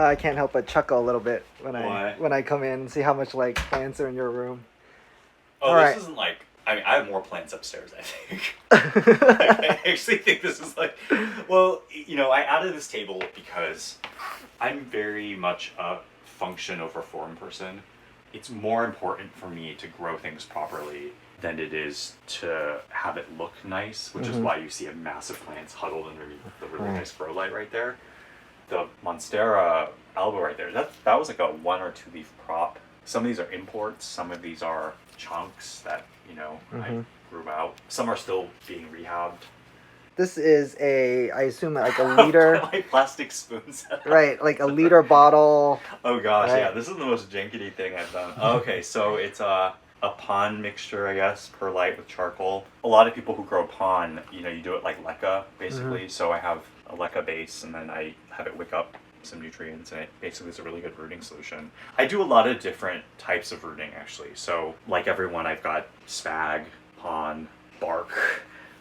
I can't help but chuckle a little bit when Why? I come in and see how much like plants are in your room. Oh, All this right. isn't like. I mean, I have more plants upstairs, I think. I actually think this is like. Well, I added this table because I'm very much a function over form person. It's more important for me to grow things properly than it is to have it look nice, which is why you see a massive plants huddled underneath the really nice grow light right there. The Monstera Elbow right there, that was like a 1 or 2 leaf prop. Some of these are imports, some of these are chunks that, I grew out. Some are still being rehabbed. This is I assume like a liter. Like plastic spoons. Right, like a liter bottle. Oh gosh, right? yeah, this is the most jankety thing I've done. Okay, so it's a pon mixture, I guess, perlite with charcoal. A lot of people who grow pon, you do it like leca, basically. So I have a leca base, and then I have it wick up some nutrients, and it basically is a really good rooting solution. I do a lot of different types of rooting, actually. So like everyone, I've got spag, pon, bark.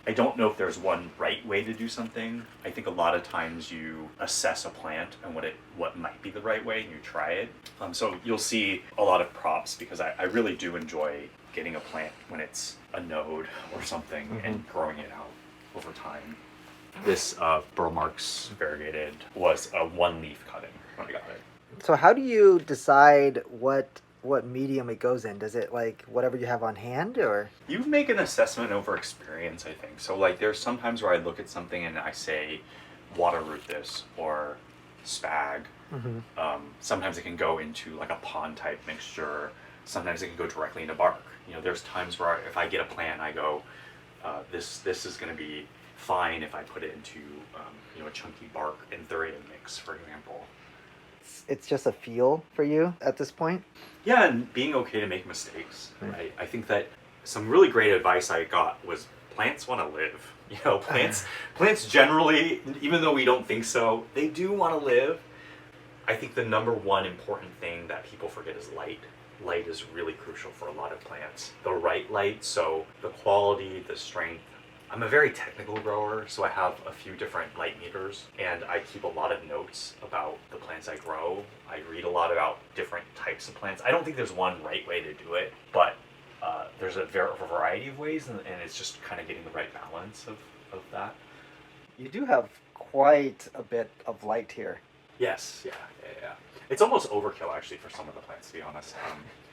I don't know if there's one right way to do something. I think a lot of times you assess a plant and what might be the right way, and you try it. So you'll see a lot of props, because I really do enjoy getting a plant when it's a node or something and growing it out over time. This Burl Marks variegated was a 1 leaf cutting when I got it. So how do you decide what medium it goes in? Does it like whatever you have on hand, or? You make an assessment over experience, I think. So like there's sometimes where I look at something and I say, water root this, or spag. Sometimes it can go into like a pond type mixture. Sometimes it can go directly into bark. There's times where if I get a plant, I go, this is going to be fine if I put it into a chunky bark and thurium mix, for example. It's just a feel for you at this point? Yeah, and being okay to make mistakes. Right? I think that some really great advice I got was plants want to live. Plants generally, even though we don't think so, they do want to live. I think the number one important thing that people forget is light. Light is really crucial for a lot of plants. The right light, so the quality, the strength. I'm a very technical grower, so I have a few different light meters, and I keep a lot of notes about the plants I grow. I read a lot about different types of plants. I don't think there's one right way to do it, but there's a variety of ways, and it's just kind of getting the right balance of that. You do have quite a bit of light here. Yes, yeah. It's almost overkill, actually, for some of the plants, to be honest.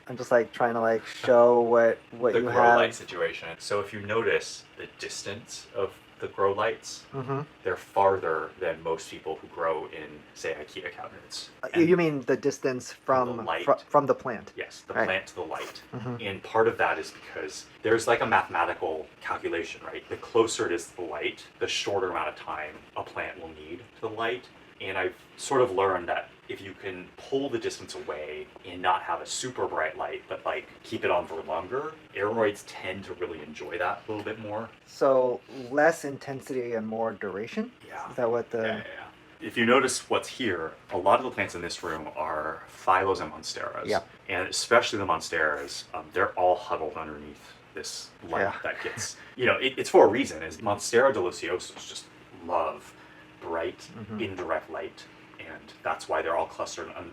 I'm just like trying to like show what the you grow have. light situation. So if you notice the distance of the grow lights, Mm-hmm. they're farther than most people who grow in, say, IKEA cabinets. You mean the distance from the light. from the plant? Yes, the Right. plant to the light. Mm-hmm. And part of that is because there's like a mathematical calculation, right? The closer it is to the light, the shorter amount of time a plant will need to the light. And I've sort of learned that if you can pull the distance away and not have a super bright light, but like keep it on for longer, aeroids tend to really enjoy that a little bit more. So less intensity and more duration? Yeah. Is that what the... Yeah. If you notice what's here, a lot of the plants in this room are Phylos and Monsteras. Yeah. And especially the Monsteras, they're all huddled underneath this light that gets, it's for a reason. Is Monstera deliciosos just love bright, indirect light, and that's why they're all clustered on,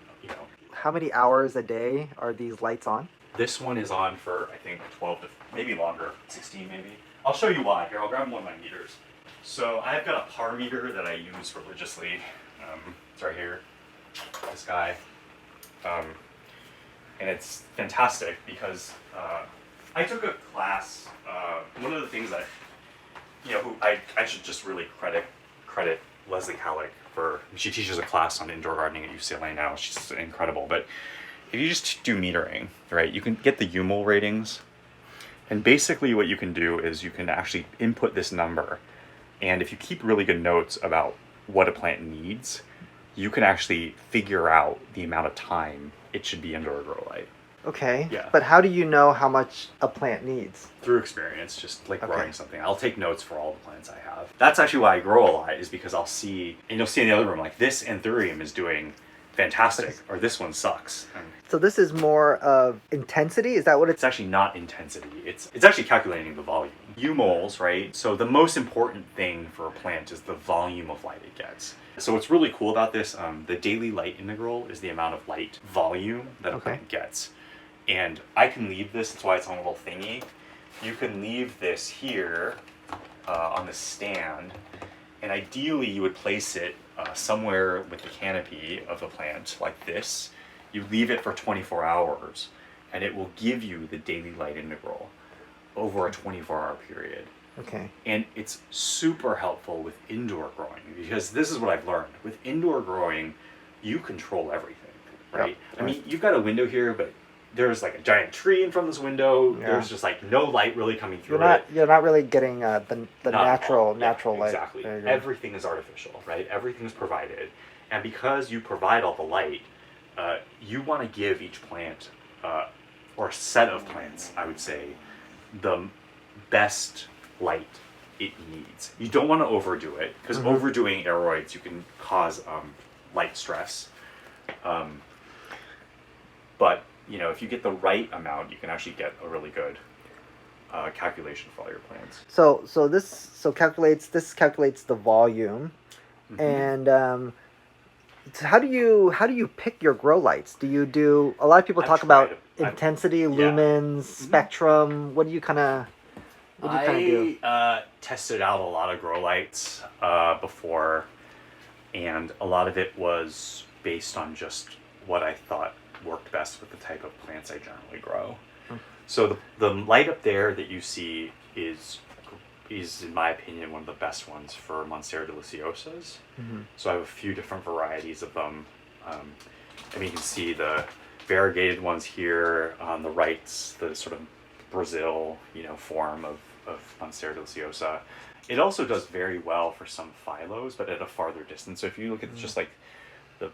How many hours a day are these lights on? This one is on for, I think, 12 to maybe longer, 16 maybe. I'll show you why. Here, I'll grab one of my meters. So I've got a par meter that I use religiously. It's right here, this guy. And it's fantastic because I took a class, one of the things that, who I should just really credit Leslie Halleck for. She teaches a class on indoor gardening at UCLA now. She's incredible. But if you just do metering, right, you can get the UML ratings. And basically what you can do is you can actually input this number. And if you keep really good notes about what a plant needs, you can actually figure out the amount of time it should be under a grow light. Okay. Yeah. But how do you know how much a plant needs? Through experience, just like growing something. I'll take notes for all the plants I have. That's actually why I grow a lot, is because I'll see, and you'll see in the other room, like this anthurium is doing fantastic, or this one sucks. And So this is more of intensity? Is that what it's... it's actually not intensity. It's actually calculating the volume. U-moles, right? So the most important thing for a plant is the volume of light it gets. So what's really cool about this, the daily light integral is the amount of light volume that a plant gets. And I can leave this, that's why it's on a little thingy. You can leave this here on the stand, and ideally you would place it somewhere with the canopy of the plant, like this. You leave it for 24 hours, and it will give you the daily light integral over a 24-hour period. Okay. And it's super helpful with indoor growing, because this is what I've learned. With indoor growing, you control everything, right? Yep. I mean, you've got a window here, but there's like a giant tree in front of this window. Yeah. There's just like no light really coming through it. You're not really getting the natural light. Exactly. Everything is artificial, right? Everything is provided. And because you provide all the light, you want to give each plant, or set of plants, I would say, the best light it needs. You don't want to overdo it, because overdoing aeroids, you can cause light stress. But you know, if you get the right amount, you can actually get a really good calculation for all your plants. So this calculates the volume, and how do you pick your grow lights? Do you do a lot of people talk about intensity, lumens, spectrum? What do you kind of do? I tested out a lot of grow lights before, and a lot of it was based on just what I thought worked best with the type of plants I generally grow. So the light up there that you see is in my opinion one of the best ones for Monstera deliciosas. So I have a few different varieties of them. I mean, you can see the variegated ones here on the right, the sort of Brazil, form of Monstera deliciosa. It also does very well for some phylos, but at a farther distance. So if you look at just like the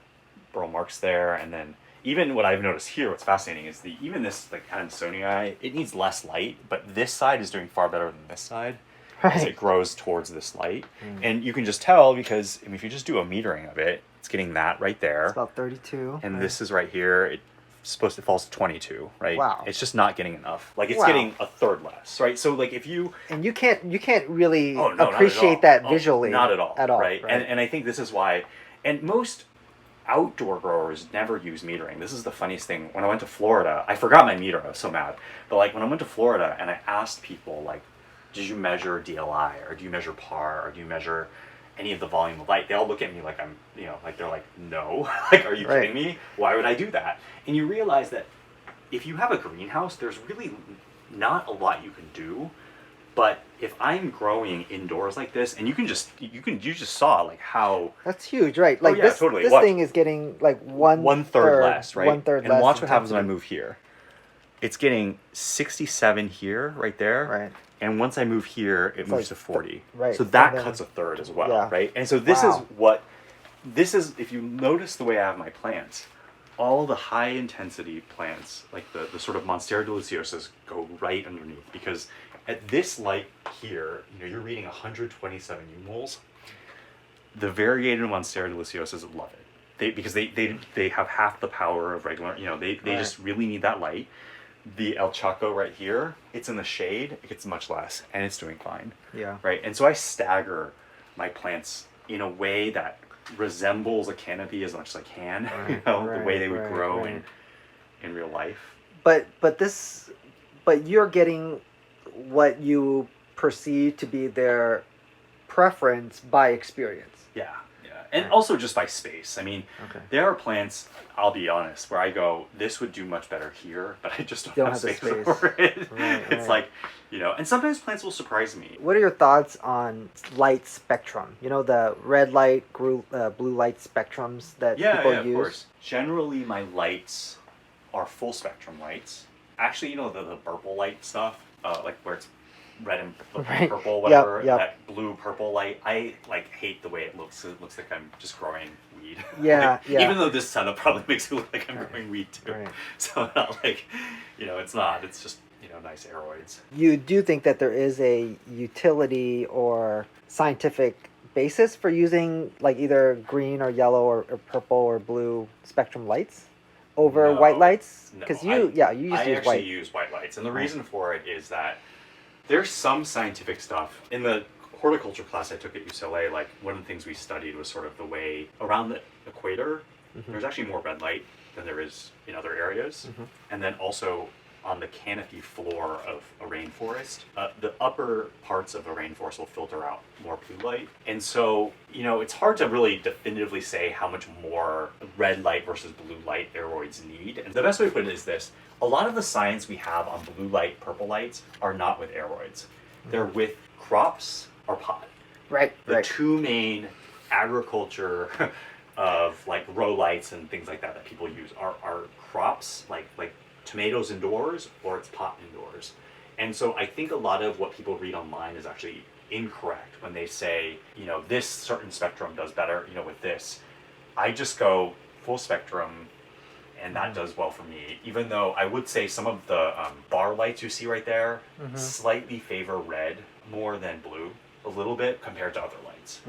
burl marks there, and then even what I've noticed here, what's fascinating is even this like Adansonii, it needs less light, but this side is doing far better than this side as it grows towards this light. And you can just tell because, I mean, if you just do a metering of it, it's getting that right there. It's about 32. And this is right here. It falls to 22, right? Wow. It's just not getting enough. Like it's getting a third less, right? So like if you... And you can't really appreciate that visually. Not at all. At all, right? And I think this is why... And most outdoor growers never use metering. This is the funniest thing. When I went to Florida, I forgot my meter. I was so mad. But like when I went to Florida and I asked people like, did you measure DLI or do you measure PAR or do you measure any of the volume of light? They all look at me like I'm, like they're like, no. Like, are you kidding me? Why would I do that? And you realize that if you have a greenhouse, there's really not a lot you can do. But if I'm growing indoors like this, and you just saw like how that's huge, right? Like this thing is getting like one third less, right? And watch what happens when I move here. It's getting 67 here, right there. Right. And once I move here, it moves to 40. Right. So that cuts a third as well, right? And so this is if you notice the way I have my plants, all the high intensity plants, like the sort of Monstera deliciosas, go right underneath because at this light here, you're reading 127 U-moles. The variegated Monstera deliciosas love it. Because they have half the power of regular, they just really need that light. The El Chaco right here, it's in the shade, it gets much less, and it's doing fine. Yeah. Right? And so I stagger my plants in a way that resembles a canopy as much as I can, the way they would grow in real life. But you're getting what you perceive to be their preference by experience. Yeah. And also just by space. I mean, there are plants, I'll be honest, where I go, this would do much better here, but I just don't have space for it. It's like, and sometimes plants will surprise me. What are your thoughts on light spectrum? The red light, blue light spectrums that people use? Of course. Generally, my lights are full spectrum lights. Actually, the purple light stuff, like where it's red and purple, whatever, that blue purple light, I hate the way it looks. It looks like I'm just growing weed. Even though this setup probably makes it look like I'm growing weed too. So not like, it's not. It's just, nice aeroids. You do think that there is a utility or scientific basis for using like either green or yellow or purple or blue spectrum lights over white lights? Because you used to use white. I actually use white lights, and the reason for it is that There's some scientific stuff. In the horticulture class I took at UCLA, like one of the things we studied was sort of the way around the equator, there's actually more red light than there is in other areas. And then also on the canopy floor of a rainforest, the upper parts of a rainforest will filter out more blue light. And so, it's hard to really definitively say how much more red light versus blue light aeroids need. And the best way to put it is this. A lot of the science we have on blue light, purple lights are not with aeroids. They're with crops or pot. Right. The two main agriculture of like grow lights and things like that people use are crops, like tomatoes indoors, or it's pot indoors. And so I think a lot of what people read online is actually incorrect when they say, this certain spectrum does better, with this. I just go full spectrum, and that does well for me, even though I would say some of the bar lights you see right there slightly favor red more than blue, a little bit compared to other lights.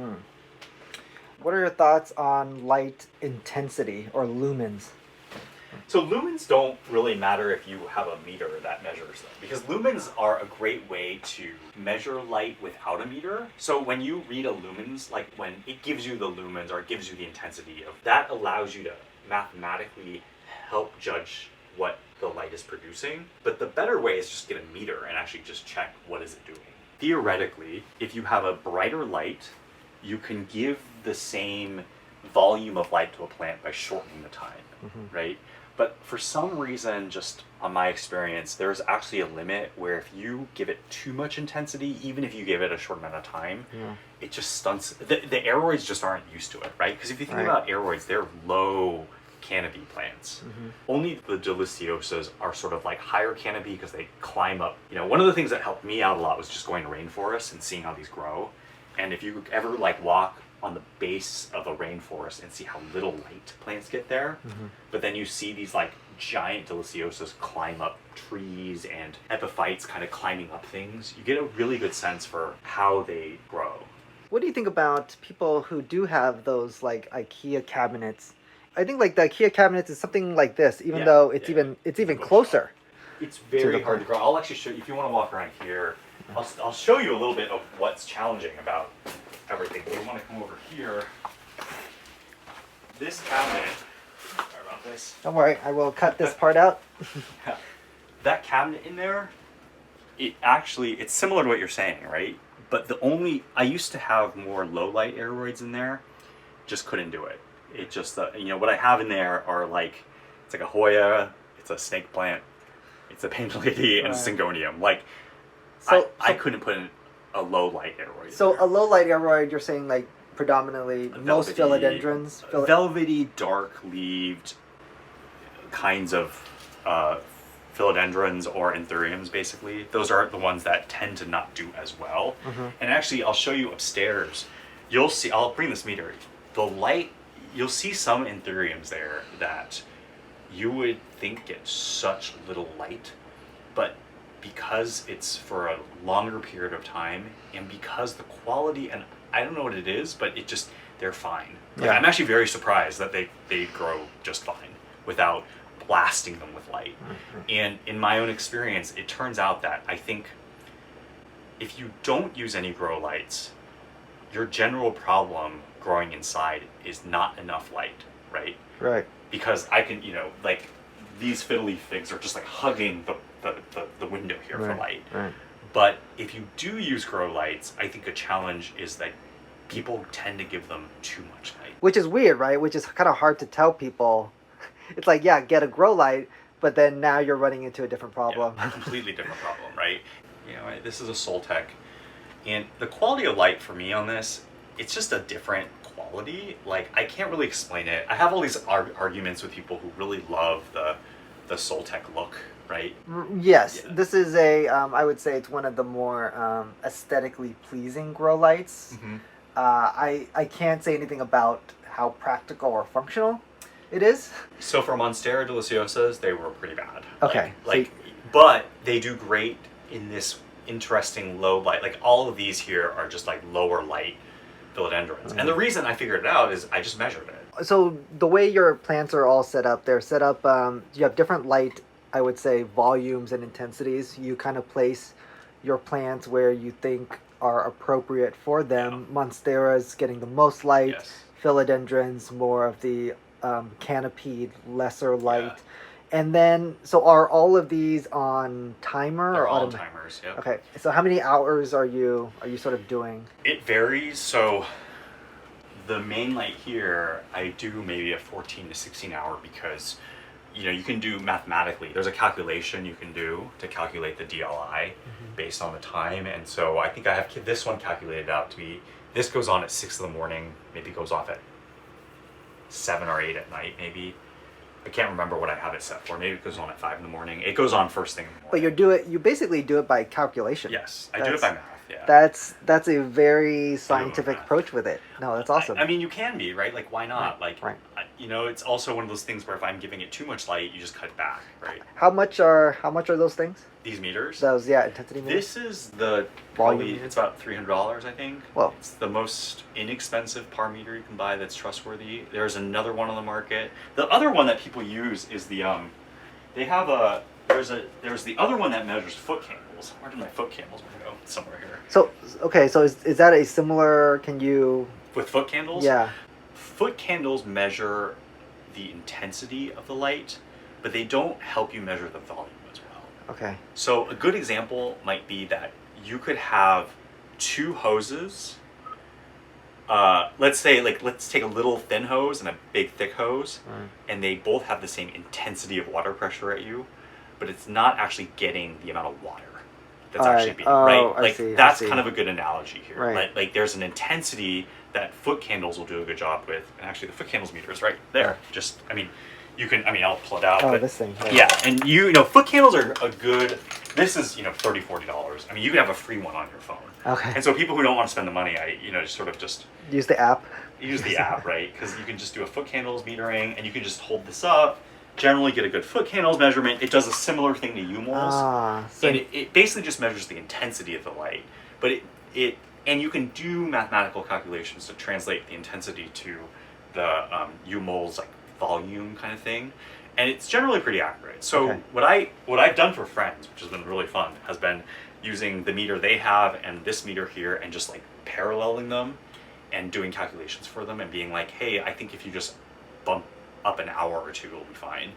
What are your thoughts on light intensity or lumens? So lumens don't really matter if you have a meter that measures them, because lumens are a great way to measure light without a meter. So when you read a lumens, like when it gives you the lumens or it gives you the intensity of that, allows you to mathematically help judge what the light is producing. But the better way is just get a meter and actually just check what is it doing. Theoretically, if you have a brighter light, you can give the same volume of light to a plant by shortening the time, right? But for some reason, just on my experience, there's actually a limit where if you give it too much intensity, even if you give it a short amount of time, it just stunts. The aeroids just aren't used to it, right? Because if you think about aeroids, they're low canopy plants. Only the deliciosas are sort of like higher canopy because they climb up. One of the things that helped me out a lot was just going to rainforests and seeing how these grow. And if you ever walk on the base of a rainforest and see how little light plants get there, but then you see these giant deliciosas climb up trees and epiphytes kind of climbing up things, you get a really good sense for how they grow. What do you think about people who do have those IKEA cabinets? I think the IKEA cabinets is something like this, even though it's even closer. It's very hard to grow. I'll actually show you, if you want to walk around here, I'll show you a little bit of what's challenging about everything. We want to come over here. This cabinet, sorry about this. Don't worry, I will cut this part out. That cabinet in there, it's similar to what you're saying, right? But I used to have more low light aeroids in there, just couldn't do it. It just, what I have in there are it's like a Hoya, it's a snake plant, it's a painted lady, and a syngonium. I couldn't put in a low light aeroid. So a low light aeroid, you're saying predominantly most philodendrons? Velvety, dark leaved kinds of philodendrons or anthuriums, basically. Those are the ones that tend to not do as well. And actually, I'll show you upstairs. You'll see, I'll bring this meter. The light, you'll see some anthuriums there that you would think get such little light, but because it's for a longer period of time, and because the quality, and I don't know what it is, but they're fine. I'm actually very surprised that they grow just fine without blasting them with light. And in my own experience, it turns out that I think if you don't use any grow lights, your general problem growing inside is not enough light, right? Right. Because I can, these fiddly figs are just hugging the window here for light. Right. But if you do use grow lights, I think a challenge is that people tend to give them too much light. Which is weird, right? Which is kind of hard to tell people. It's get a grow light, but then now you're running into a different problem. Yeah, a completely different problem, right? This is a Soltech, and the quality of light for me on this, it's just a different quality. I can't really explain it. I have all these arguments with people who really love the Soltech look, right? Yes, this is I would say it's one of the more aesthetically pleasing grow lights. I can't say anything about how practical or functional it is. So for Monstera deliciosas, they were pretty bad. Okay. But they do great in this interesting low light. All of these here are just lower light philodendrons. And the reason I figured it out is I just measured it. So the way your plants are all set up, you have different light, I would say, volumes and intensities. You kind of place your plants where you think are appropriate for them. Monstera's getting the most light. Yes. Philodendrons more of the canopied, lesser light. And then, so are all of these on timer They're or all on timers. Yeah. Okay, so how many hours are you sort of doing? It varies. So the main light here, I do maybe a 14 to 16 hour because, you know, you can do mathematically. There's a calculation you can do to calculate the DLI based on the time, and so I think I have this one calculated out to be. This goes on at 6 in the morning. Maybe goes off at 7 or 8 at night. Maybe. I can't remember what I have it set for. Maybe it goes on at 5 in the morning. It goes on first thing in the morning. But you basically do it by calculation. Yes, I do it by math. Yeah. That's a very scientific approach with it. No, that's awesome. I mean, you can be, right? Like, why not? Right, Like, you know, it's also one of those things where if I'm giving it too much light, you just cut back, right? How much are those things? These meters? Those, yeah, intensity meters. This is the volume. it's about $300, I think. Well, it's the most inexpensive par meter you can buy that's trustworthy. There's another one on the market. The other one that people use is the they have a there's the other one that measures foot candles. Where did my foot candles go? Somewhere here. So okay, so is that a similar? Can you with foot candles? Yeah. Foot candles measure the intensity of the light, but they don't help you measure the volume as well. Okay. So a good example might be that you could have two hoses. Let's take a little thin hose and a big thick hose, and they both have the same intensity of water pressure at you, but it's not actually getting the amount of water that's actually being right. Like that's kind of a good analogy here. Right. Like there's an intensity that foot candles will do a good job with, and actually the foot candles meter is right there. Just I'll pull it out. Oh, but, this thing. Right. Yeah, and you know foot candles are a good. This is $30-$40. I mean, you can have a free one on your phone. Okay. And so people who don't want to spend the money, just use the app. Use the app, right? Because you can just do a foot candles metering, and you can just hold this up. Generally, get a good foot candles measurement. It does a similar thing to UMOLs, and it basically just measures the intensity of the light. But and you can do mathematical calculations to translate the intensity to the UMOLs like volume kind of thing, and it's generally pretty accurate. So what I've done for friends, which has been really fun, has been using the meter they have and this meter here, and just like paralleling them and doing calculations for them and being like, hey, I think if you just bump up an hour or two, it'll be fine.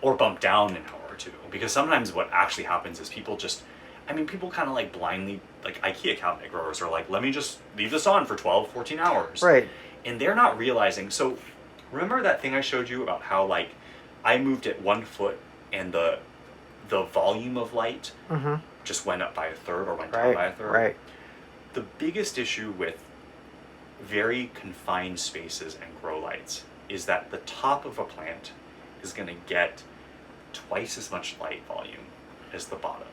Or bump down an hour or two. Because sometimes what actually happens is people kind of like blindly, like IKEA cabinet growers are like, let me just leave this on for 12, 14 hours. Right. And they're not realizing. So remember that thing I showed you about how like I moved it 1 foot and the volume of light just went up by a third or went down by a third? Right. The biggest issue with very confined spaces and grow lights is that the top of a plant is going to get twice as much light volume as the bottom.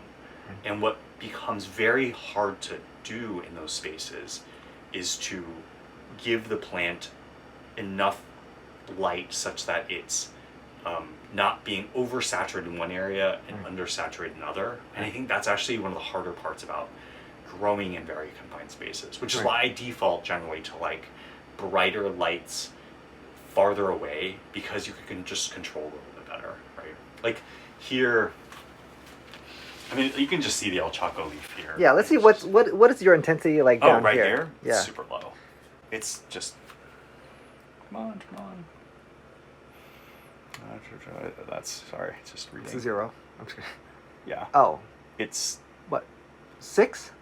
And what becomes very hard to do in those spaces is to give the plant enough light such that it's not being oversaturated in one area and undersaturated in another. And I think that's actually one of the harder parts about growing in very confined spaces, which is why I default generally to like brighter lights farther away, because you can just control a little bit better, right? Like here, I mean, you can just see the El Chaco leaf here. Yeah, let's see what is your intensity like down right here? There? Yeah. It's super low. It's just come on. That's sorry, it's just reading. It's a 0. I'm just kidding. Yeah. Oh. It's what? 6?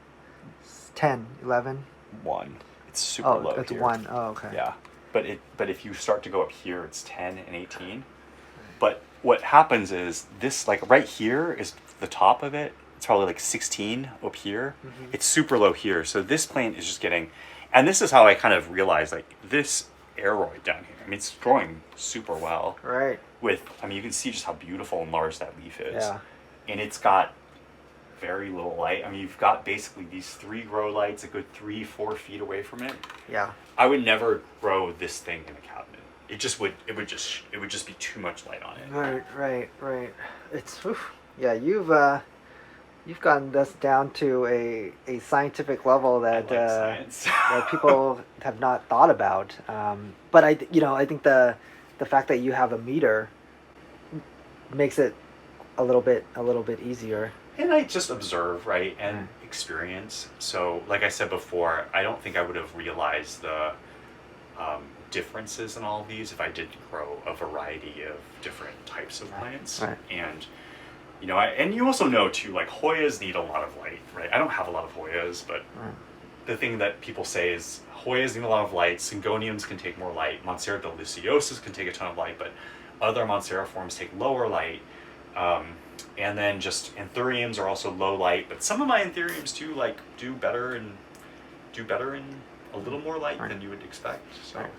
10, 11? 1. It's super low. It's here. 1. Oh, okay. Yeah. But if you start to go up here, it's 10 and 18. But what happens is this, like right here is the top of it. It's probably like 16 up here. It's super low here. So this plant is just getting, and this is how I kind of realized like this aeroid down here. I mean, it's growing super well. Right. You can see just how beautiful and large that leaf is. Yeah. And it's got very little light. I mean, you've got basically these 3 grow lights a good 3-4 feet away from it. Yeah. I would never grow this thing in a cabinet. It would just be too much light on it. Right. It's yeah. You've gotten this down to a scientific level that that people have not thought about. But I think the fact that you have a meter makes it a little bit easier. And I just observe, right? And experience. So, like I said before, I don't think I would have realized the differences in all of these if I did grow a variety of different types of plants. Right. And you know, and you also know too, like Hoyas need a lot of light, right? I don't have a lot of Hoyas, but the thing that people say is Hoyas need a lot of light. Syngoniums can take more light. Monstera deliciosus can take a ton of light, but other Monstera forms take lower light. And then just anthuriums are also low light, but some of my anthuriums too, like do better in a little more light than you would expect. So. Right.